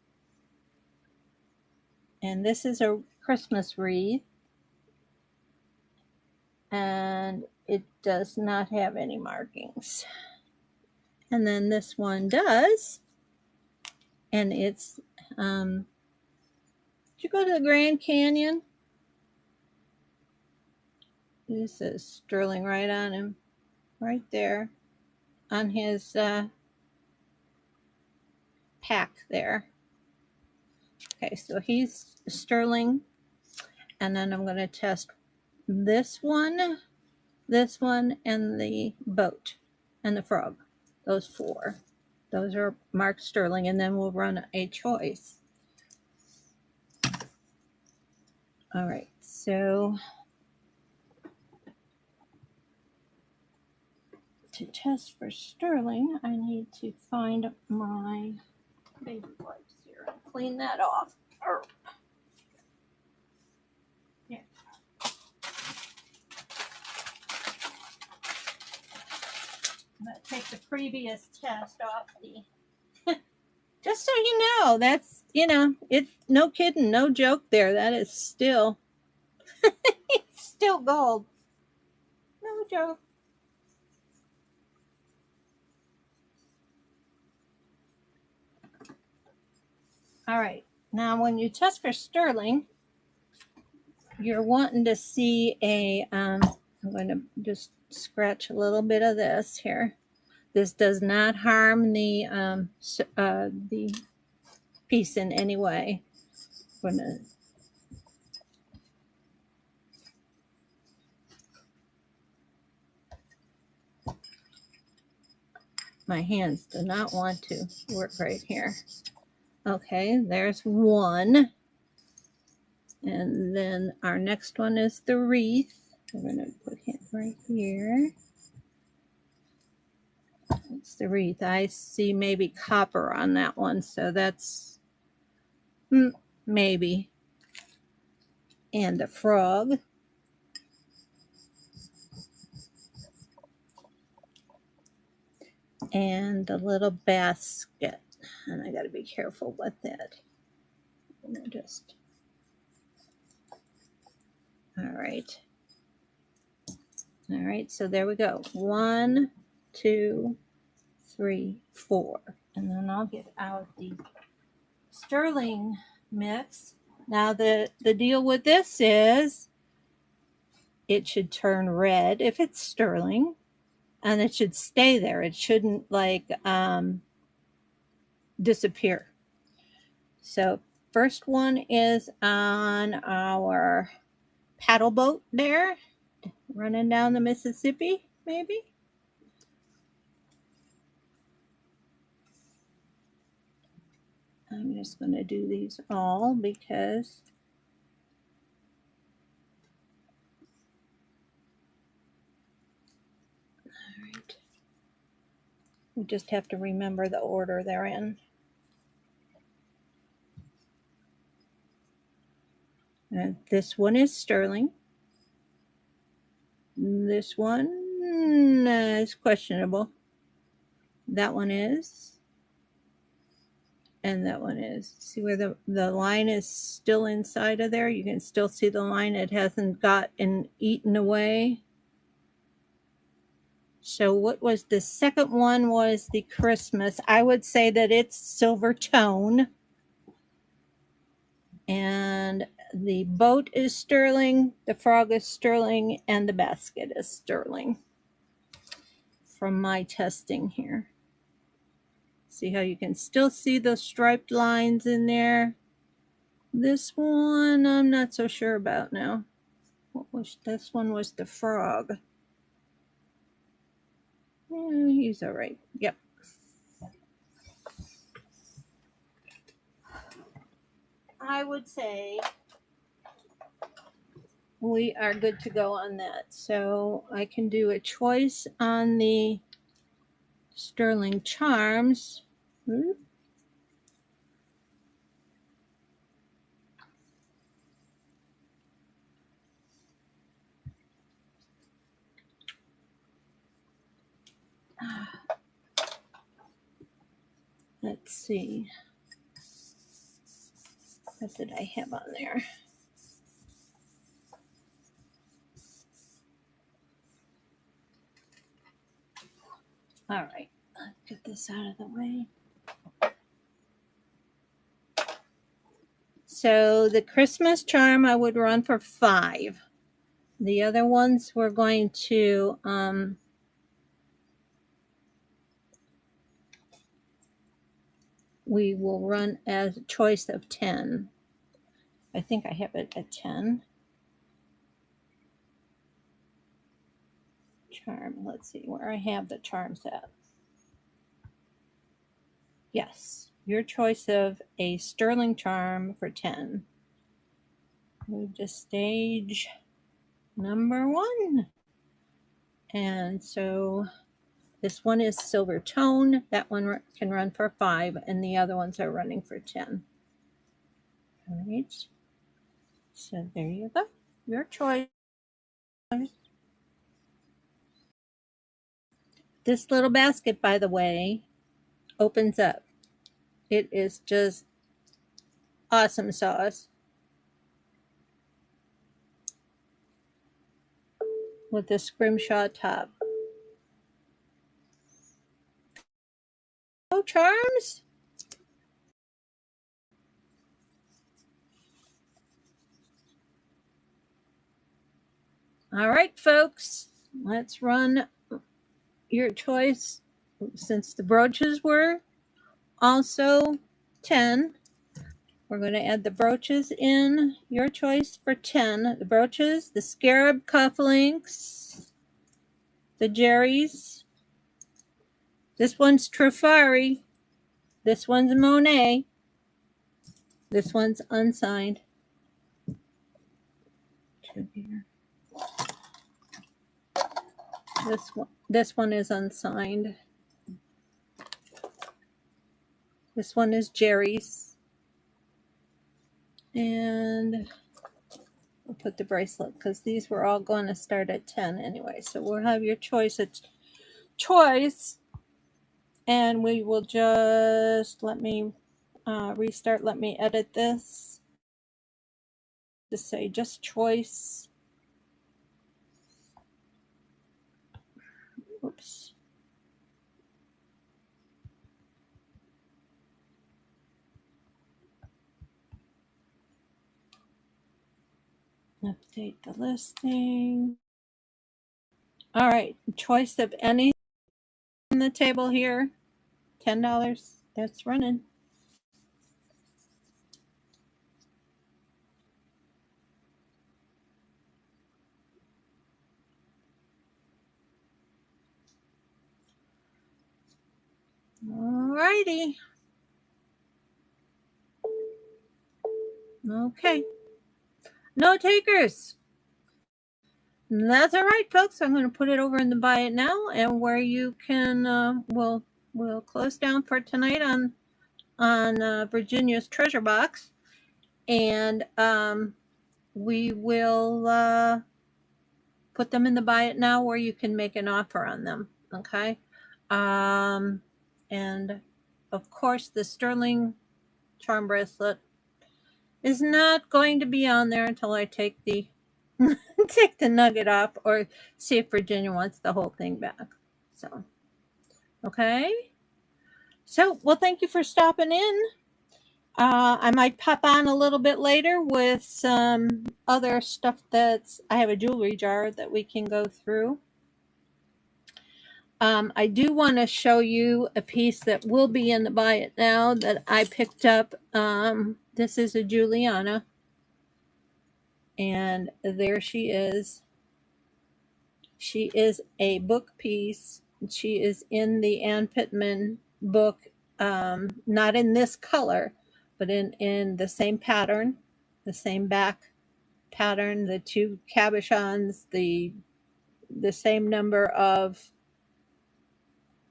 and this is a Christmas wreath, and it does not have any markings. And then this one does, and it's did you go to the Grand Canyon? It says sterling right on him, right there on his pack there. Okay, so he's sterling, and then I'm going to test this one, and the boat, and the frog. Those 4. Those are marked sterling, and then we'll run a choice. All right, so to test for sterling, I need to find my baby wipes here and clean that off. Yeah. I'm going to take the previous test off the... Just so you know, that's, it's no kidding, no joke there. That is still, it's still gold. No joke. All right. Now, when you test for sterling, you're wanting to see I'm going to just scratch a little bit of this here. This does not harm the piece in any way. I'm going to my hands do not want to work right here. Okay, there's one. And then our next one is the wreath. We're going to put him right here. It's the wreath. I see maybe copper on that one, so that's maybe. And the frog. And the little basket. And I got to be careful with that. Just. All right. All right, so there we go. 1, 2, 3, 4. And then I'll get out the sterling mix. Now the deal with this is it should turn red if it's sterling, and it should stay there. It shouldn't like disappear. So first one is on our paddle boat there, running down the Mississippi, maybe. I'm just going to do these all because all right. We just have to remember the order they're in. And this one is sterling. This one is questionable. That one is. And that one is. See where the line is still inside of there? You can still see the line. It hasn't gotten eaten away. So what was the second one? Was the Christmas. I would say that it's silver tone. And the boat is sterling, the frog is sterling, and the basket is sterling from my testing here. See how you can still see those striped lines in there? This one I'm not so sure about now. What was this one? Was the frog. He's all right. Yep. I would say we are good to go on that. So I can do a choice on the sterling charms. Let's see. What did I have on there? All right, let's get this out of the way. So the Christmas charm I would run for 5. The other ones we're going to we will run as a choice of 10. I think I have it at 10. Charm, let's see where I have the charms at. Yes, your choice of a sterling charm for 10. Move to stage number 1. And so this one is silver tone. That one can run for 5, and the other ones are running for 10. All right. So there you go. Your choice. This little basket, by the way, opens up. It is just awesome sauce. With the scrimshaw top. Oh, charms. All right, folks, let's run your choice. Since the brooches were also 10, we're going to add the brooches in your choice for 10. The brooches, the scarab cufflinks, the Jerry's. This one's Trifari. This one's Monet. This one's unsigned. This one is unsigned. This one is Jerry's. And we'll put the bracelet because these were all going to start at 10 anyway. So we'll have your choice. And we will just let me restart. Let me edit this to say just choice. Oops. Update the listing. All right, choice of any on the table here, $10. That's running. All righty. Okay. No takers. That's all right, folks. I'm going to put it over in the buy it now, and where you can we'll close down for tonight on Virginia's treasure box, and we will put them in the buy it now where you can make an offer on them. Okay, and of course the sterling charm bracelet is not going to be on there until I take the take the nugget off or see if Virginia wants the whole thing back. So, okay. So, well, thank you for stopping in. I might pop on a little bit later with some other stuff I have a jewelry jar that we can go through. I do want to show you a piece that will be in the Buy It Now that I picked up. This is a Juliana. And there she is. She is a book piece. She is in the Ann Pittman book, not in this color, but in the same pattern, the same back pattern, the two cabochons, the same number of,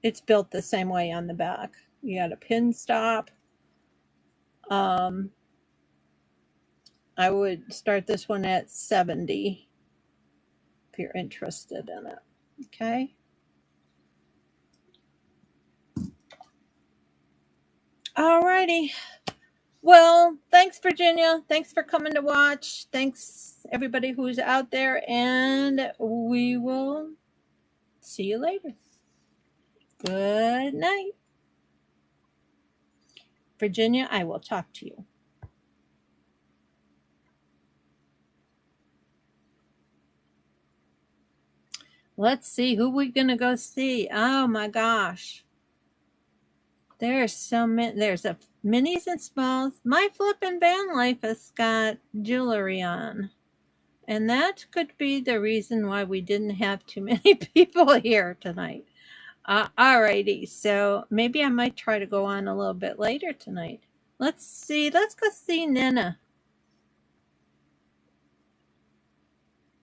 it's built the same way on the back. You got a pin stop. I would start this one at 70 if you're interested in it. Okay. Alrighty. Well, thanks, Virginia. Thanks for coming to watch. Thanks, everybody who's out there. And we will see you later. Good night. Virginia, I will talk to you. Let's see. Who we going to go see? Oh, my gosh. There's so many. There's a minis and smalls. My flippin' van life has got jewelry on. And that could be the reason why we didn't have too many people here tonight. Alrighty, so maybe I might try to go on a little bit later tonight. Let's see. Let's go see Nina.